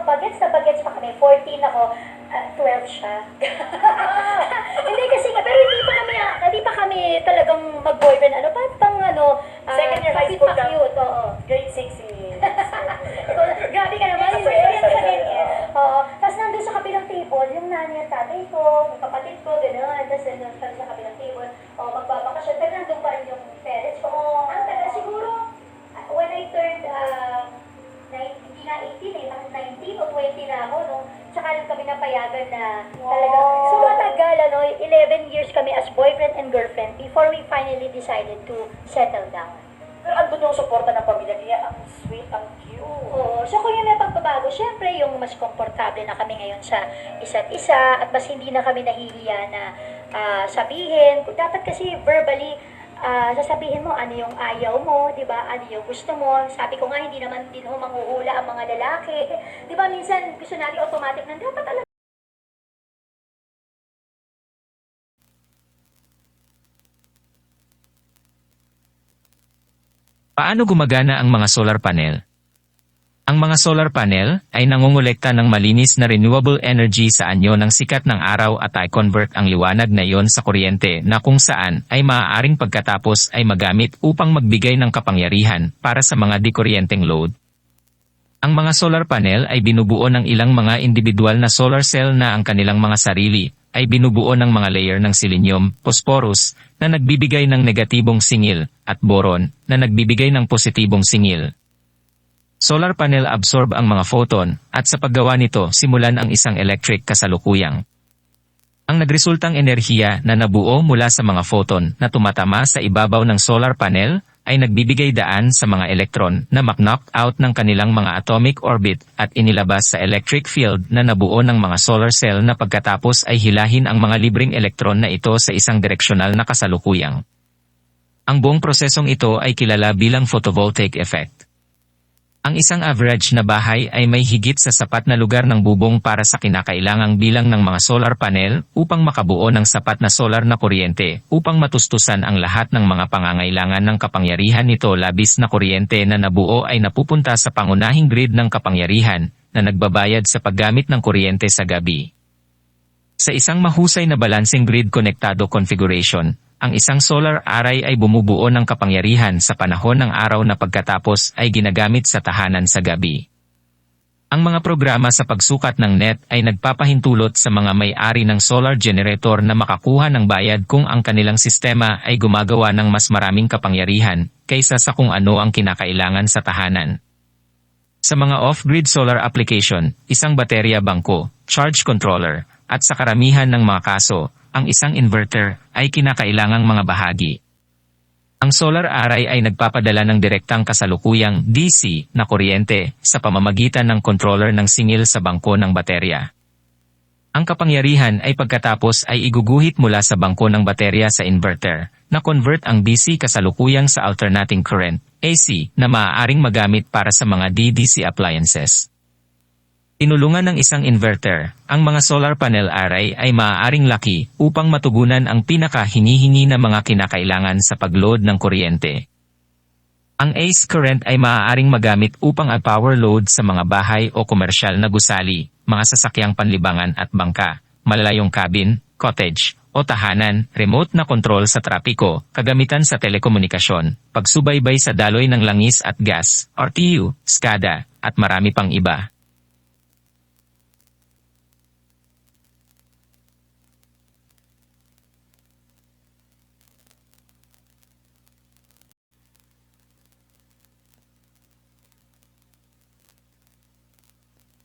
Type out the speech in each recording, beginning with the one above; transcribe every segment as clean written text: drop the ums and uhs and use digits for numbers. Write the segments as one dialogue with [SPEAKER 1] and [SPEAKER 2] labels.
[SPEAKER 1] bagets na bagets pa kami. 14 ako, 12 siya. Hindi kasi nga, pero hindi pa kami talagang mag-boyfriend. Ano pa,
[SPEAKER 2] Second year high school ka?
[SPEAKER 1] cute, oo.
[SPEAKER 2] Grade 6
[SPEAKER 1] Grabe ka naman, yung experience sa ganyan. Oo. Tapos nandun sa kabilang table, yung nanay at tatay ko, yung kapatid ko, gano'n. Tapos nandun kami sa kabilang table, magbabakasyon. Pero nandun pa rin yung parents ko. Ang tagal, siguro, when I turned, hindi na 18 parang 19 o 20 na ako, no? Tsaka lang kami napayagan na talaga. So matagal, 11 years kami as boyfriend and girlfriend before we finally decided to settle down.
[SPEAKER 2] Pero andun yung suporta ng pamilya niya. Ang sweet, ang cute.
[SPEAKER 1] Oo. So kung yung may pagbabago, syempre yung mas komportable na kami ngayon sa isa't isa at mas hindi na kami nahihiya na sabihin. Dapat kasi verbally, sasabihin mo ano yung ayaw mo, di ba? Ano yung gusto mo. Sabi ko nga, hindi naman din ho manghuhula ang mga lalaki. Di ba, minsan gusto natin automatic na dapat alam.
[SPEAKER 3] Paano gumagana ang mga solar panel? Ang mga solar panel ay nangongolekta ng malinis na renewable energy sa anyo ng sikat ng araw at ay convert ang liwanag na iyon sa kuryente na kung saan ay maaaring pagkatapos ay magamit upang magbigay ng kapangyarihan para sa mga dikuryenteng load. Ang mga solar panel ay binubuo ng ilang mga individual na solar cell na ang kanilang mga sarili ay binubuo ng mga layer ng selenium, phosphorus na nagbibigay ng negatibong singil at boron na nagbibigay ng positibong singil. Solar panel absorb ang mga photon at sa paggawa nito simulan ang isang electric kasalukuyang. Ang nagresultang enerhiya na nabuo mula sa mga photon na tumatama sa ibabaw ng solar panel ay nagbibigay daan sa mga elektron na knock out ng kanilang mga atomic orbit at inilabas sa electric field na nabuo ng mga solar cell na pagkatapos ay hilahin ang mga libreng elektron na ito sa isang direksyonal na kasalukuyang. Ang buong prosesong ito ay kilala bilang photovoltaic effect. Ang isang average na bahay ay may higit sa sapat na lugar ng bubong para sa kinakailangang bilang ng mga solar panel upang makabuo ng sapat na solar na kuryente upang matustusan ang lahat ng mga pangangailangan ng kapangyarihan nito. Labis na kuryente na nabuo ay napupunta sa pangunahing grid ng kapangyarihan na nagbabayad sa paggamit ng kuryente sa gabi. Sa isang mahusay na balancing grid konektado configuration, ang isang solar array ay bumubuo ng kapangyarihan sa panahon ng araw na pagkatapos ay ginagamit sa tahanan sa gabi. Ang mga programa sa pagsukat ng net ay nagpapahintulot sa mga may-ari ng solar generator na makakuha ng bayad kung ang kanilang sistema ay gumagawa ng mas maraming kapangyarihan kaysa sa kung ano ang kinakailangan sa tahanan. Sa mga off-grid solar application, isang baterya bangko, charge controller, at sa karamihan ng mga kaso, ang isang inverter ay kinakailangang mga bahagi. Ang solar array ay nagpapadala ng direktang kasalukuyang DC na kuryente sa pamamagitan ng controller ng singil sa bangko ng baterya. Ang kapangyarihan ay pagkatapos ay iguguhit mula sa bangko ng baterya sa inverter na convert ang DC kasalukuyang sa alternating current AC na maaaring magamit para sa mga DDC appliances. Tinulungan ng isang inverter, ang mga solar panel array ay maaaring laki upang matugunan ang pinaka-hinihingi na mga kinakailangan sa pagload ng kuryente. Ang AC current ay maaaring magamit upang i-power load sa mga bahay o komersyal na gusali, mga sasakyang panlibangan at bangka, malalayong cabin, cottage, o tahanan, remote na kontrol sa trapiko, kagamitan sa telekomunikasyon, pagsubaybay sa daloy ng langis at gas, RTU, SCADA, at marami pang iba.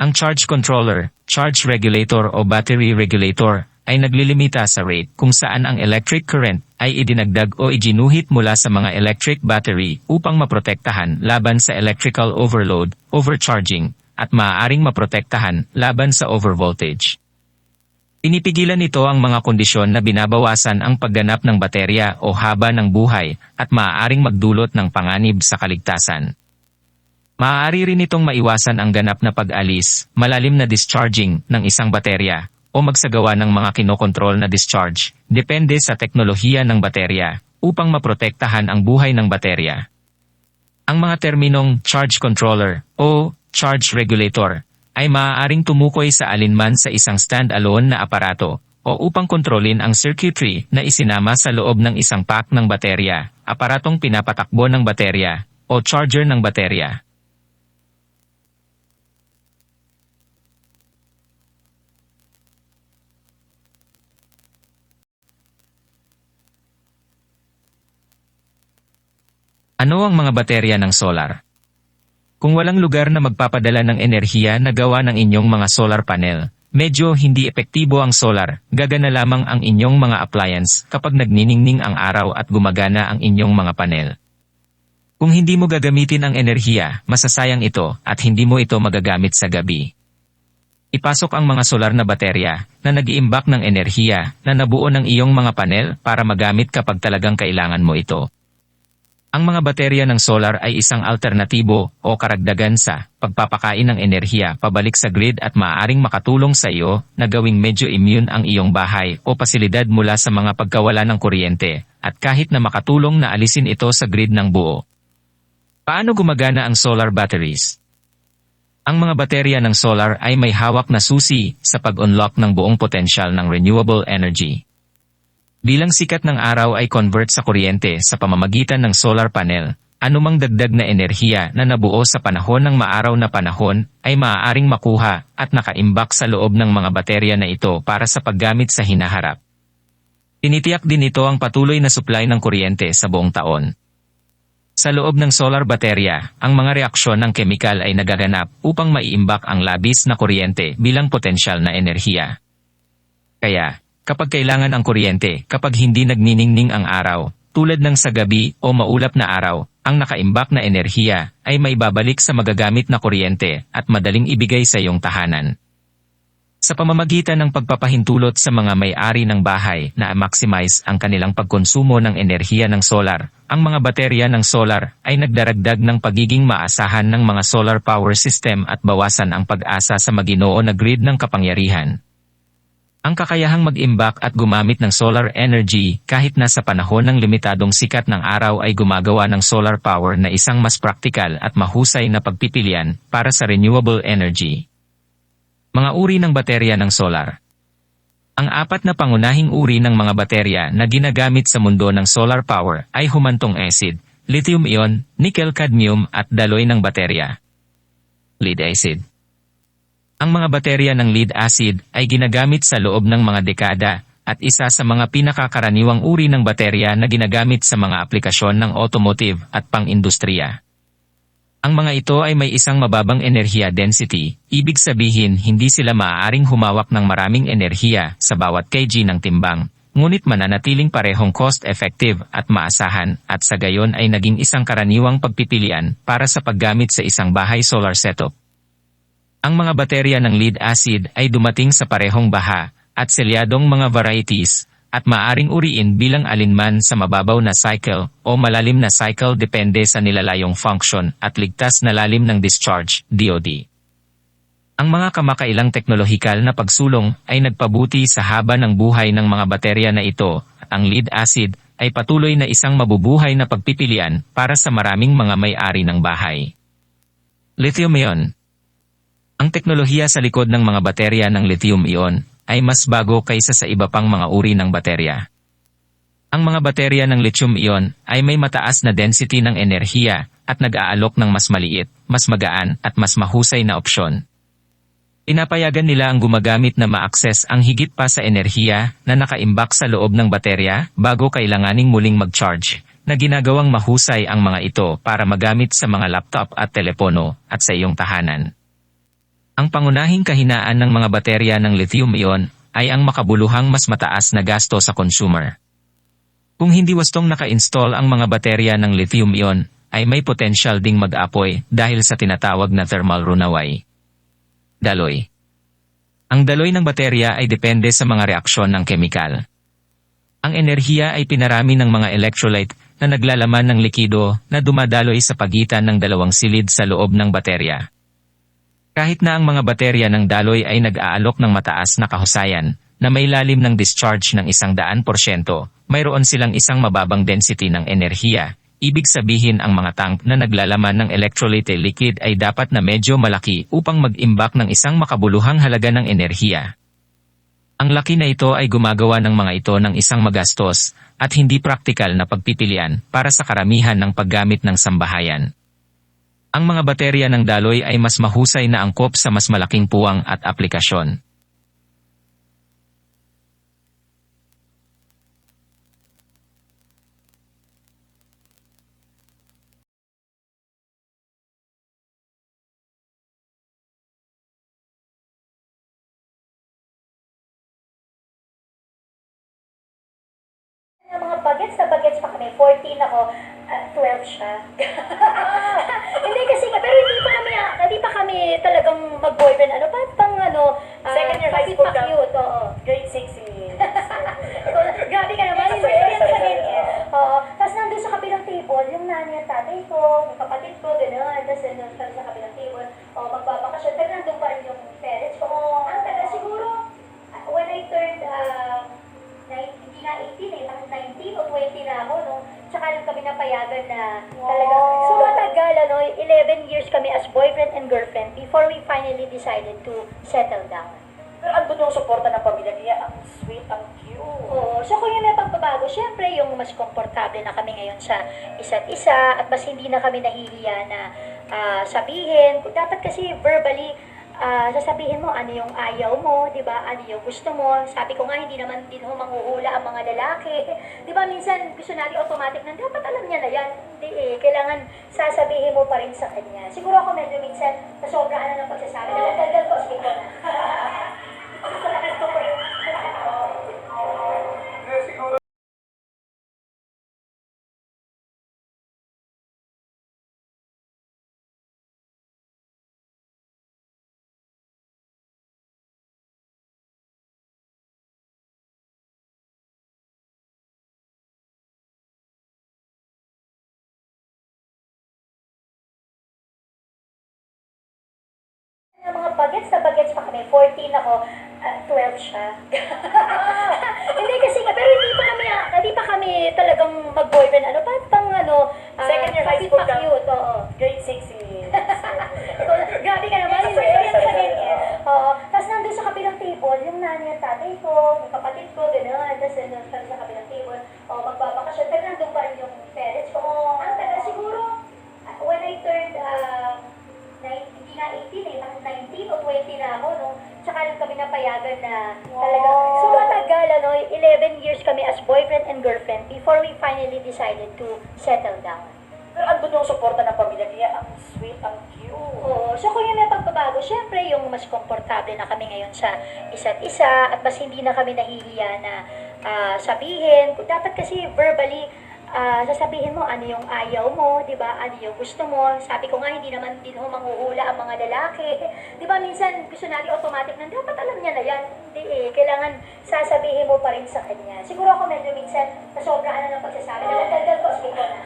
[SPEAKER 3] Ang charge controller, charge regulator o battery regulator ay naglilimita sa rate kung saan ang electric current ay idinagdag o iginuhit mula sa mga electric battery upang maprotektahan laban sa electrical overload, overcharging, at maaaring maprotektahan laban sa overvoltage. Pinipigilan nito ang mga kondisyon na binabawasan ang pagganap ng baterya o haba ng buhay at maaaring magdulot ng panganib sa kaligtasan. Maaari rin itong maiwasan ang ganap na pag-alis, malalim na discharging ng isang baterya, o magsagawa ng mga kinokontrol na discharge, depende sa teknolohiya ng baterya, upang maprotektahan ang buhay ng baterya. Ang mga terminong charge controller o charge regulator ay maaaring tumukoy sa alinman sa isang stand-alone na aparato o upang kontrolin ang circuitry na isinama sa loob ng isang pack ng baterya, aparatong pinapatakbo ng baterya, o charger ng baterya. Ano ang mga baterya ng solar? Kung walang lugar na magpapadala ng enerhiya na gawa ng inyong mga solar panel, medyo hindi epektibo ang solar, gagana lamang ang inyong mga appliance kapag nagniningning ang araw at gumagana ang inyong mga panel. Kung hindi mo gagamitin ang enerhiya, masasayang ito at hindi mo ito magagamit sa gabi. Ipasok ang mga solar na baterya na nag-iimbak ng enerhiya na nabuo ng iyong mga panel para magamit kapag talagang kailangan mo ito. Ang mga baterya ng solar ay isang alternatibo o karagdagan sa pagpapakain ng enerhiya pabalik sa grid at maaaring makatulong sa iyo na gawing medyo immune ang iyong bahay o pasilidad mula sa mga pagkawala ng kuryente at kahit na makatulong na alisin ito sa grid ng buo. Paano gumagana ang solar batteries? Ang mga baterya ng solar ay may hawak na susi sa pag-unlock ng buong potensyal ng renewable energy. Bilang sikat ng araw ay convert sa kuryente sa pamamagitan ng solar panel, anumang dagdag na enerhiya na nabuo sa panahon ng maaraw na panahon ay maaaring makuha at nakaimbak sa loob ng mga baterya na ito para sa paggamit sa hinaharap. Tinitiyak din ito ang patuloy na supply ng kuryente sa buong taon. Sa loob ng solar baterya, ang mga reaksyon ng kemikal ay nagaganap upang maiimbak ang labis na kuryente bilang potensyal na enerhiya. Kaya, kapag kailangan ang kuryente, kapag hindi nagniningning ang araw, tulad ng sa gabi o maulap na araw, ang nakaimbak na enerhiya ay maibabalik sa magagamit na kuryente at madaling ibigay sa iyong tahanan. Sa pamamagitan ng pagpapahintulot sa mga may-ari ng bahay na maximize ang kanilang pagkonsumo ng enerhiya ng solar, ang mga baterya ng solar ay nagdaragdag ng pagiging maasahan ng mga solar power system at bawasan ang pag-asa sa maginoo na grid ng kapangyarihan. Ang kakayahang mag-imbak at gumamit ng solar energy kahit na sa panahon ng limitadong sikat ng araw ay gumagawa ng solar power na isang mas praktikal at mahusay na pagpipilian para sa renewable energy. Mga uri ng baterya ng solar. Ang apat na pangunahing uri ng mga baterya na ginagamit sa mundo ng solar power ay humantong acid, lithium-ion, nickel-cadmium at daloy ng baterya. Lead acid. Ang mga baterya ng lead acid ay ginagamit sa loob ng mga dekada at isa sa mga pinakakaraniwang uri ng baterya na ginagamit sa mga aplikasyon ng automotive at pang-industriya. Ang mga ito ay may isang mababang enerhiya density, ibig sabihin hindi sila maaaring humawak ng maraming enerhiya sa bawat kg ng timbang, ngunit mananatiling parehong cost-effective at maasahan at sa gayon ay naging isang karaniwang pagpipilian para sa paggamit sa isang bahay solar setup. Ang mga baterya ng lead acid ay dumating sa parehong baha at selyadong mga varieties at maaring uriin bilang alinman sa mababaw na cycle o malalim na cycle depende sa nilalayong function at ligtas na lalim ng discharge, DOD. Ang mga kamakailang teknolohikal na pagsulong ay nagpabuti sa haba ng buhay ng mga baterya na ito at ang lead acid ay patuloy na isang mabubuhay na pagpipilian para sa maraming mga may-ari ng bahay. Lithium-ion. Ang teknolohiya sa likod ng mga baterya ng lithium-ion ay mas bago kaysa sa iba pang mga uri ng baterya. Ang mga baterya ng lithium-ion ay may mataas na density ng enerhiya at nag-aalok ng mas maliit, mas magaan at mas mahusay na opsyon. Pinapayagan nila ang gumagamit na ma-access ang higit pa sa enerhiya na nakaimbak sa loob ng baterya bago kailanganing muling mag-charge, na ginagawang mahusay ang mga ito para magamit sa mga laptop at telepono at sa iyong tahanan. Ang pangunahing kahinaan ng mga baterya ng lithium-ion ay ang makabuluhang mas mataas na gasto sa consumer. Kung hindi wastong naka-install ang mga baterya ng lithium-ion, ay may potensyal ding mag-apoy dahil sa tinatawag na thermal runaway. Daloy. Ang daloy ng baterya ay depende sa mga reaksyon ng kemikal. Ang enerhiya ay pinarami ng mga electrolyte na naglalaman ng likido na dumadaloy sa pagitan ng dalawang silid sa loob ng baterya. Kahit na ang mga baterya ng daloy ay nag-aalok ng mataas na kahusayan, na may lalim ng discharge ng 100%, mayroon silang isang mababang density ng enerhiya, Ibig sabihin ang mga tank na naglalaman ng electrolyte liquid ay dapat na medyo malaki upang mag-imbak ng isang makabuluhang halaga ng enerhiya. Ang laki na ito ay gumagawa ng mga ito ng isang magastos at hindi praktikal na pagpipilian para sa karamihan ng paggamit ng sambahayan. Ang mga baterya ng daloy ay mas mahusay na angkop sa mas malaking puwang at aplikasyon.
[SPEAKER 1] Yung mga bagets na bagets pa kami, 14 ako, 12 siya. Hindi kasi, pero hindi pa kami talagang mag-boyfriend, pang
[SPEAKER 2] Second year high school ka?
[SPEAKER 1] cute, oo.
[SPEAKER 2] Grade 6
[SPEAKER 1] Grabe ka naman, yung experience sa ganyan. Oo, tapos nandun sa kabilang table, yung nanay at tatay ko, yung kapatid ko, gano'n, tapos nandun sa kabilang table, magbabakasyon, pero nandun pa rin yung parents ko. Ang tagal siguro, when I turned, hindi nga 18 eh, tapos 19 o 20 na ako, no? Tsaka lang kami napayagan na talaga. So matagal, 11 years kami as boyfriend and girlfriend before we finally decided to settle down.
[SPEAKER 2] Pero andun yung suporta ng pamilya niya. Ang sweet, ang cute.
[SPEAKER 1] Oo. So kung yun may pagbabago, syempre yung mas komportable na kami ngayon sa isa't isa at mas hindi na kami nahihiya na sabihin. Dapat kasi verbally, sasabihin mo ano yung ayaw mo, di ba? Ano yung gusto mo. Sabi ko nga, hindi naman din ho manghuhula ang mga lalaki. Di ba, minsan gusto natin automatic na, dapat alam niya na yan. Hindi eh, kailangan sasabihin mo pa rin sa kanya. Siguro ako medyo minsan, nasobrahan na ng pagsasabi. Nagdagdag ko, sige ko na. Yung mga bagets na bagets pa kami, 14 ako, 12 siya. Hindi kasi, pero hindi pa kami talagang mag-boyfriend, pang
[SPEAKER 2] Second year high school ka?
[SPEAKER 1] cute, oo.
[SPEAKER 2] Grade 6
[SPEAKER 1] Grabe ka naman, yung experience sa ganyan. Oo, tapos nandun sa kabilang table, yung nanay at tatay ko, yung kapatid ko, gano'n, tapos nandun kami sa kabilang table, magbabakasyon, pero nandun pa rin yung parents ko. Ang tagal siguro, when I turned, hindi nga 18 eh, tapos 19 o 20 na ako, no? Tsaka lang kami napayagan na talaga. So matagal, 11 years kami as boyfriend and girlfriend before we finally decided to settle down.
[SPEAKER 2] Pero andun yung suporta ng pamilya niya. Ang sweet, ang cute.
[SPEAKER 1] Oo. So kung yun may pagbabago, syempre yung mas komportable na kami ngayon sa isa't isa at mas hindi na kami nahihiya na sabihin. Dapat kasi verbally, sasabihin mo ano yung ayaw mo, di ba? Ano yung gusto mo. Sabi ko nga, hindi naman din ho manghuhula ang mga lalaki. Di ba, minsan gusto natin automatic na, dapat alam niya na yan. Hindi eh, kailangan sasabihin mo pa rin sa kanya. Siguro ako medyo minsan, nasobrahan na ng pagsasabi. Nagdagdag ko, sige ko na.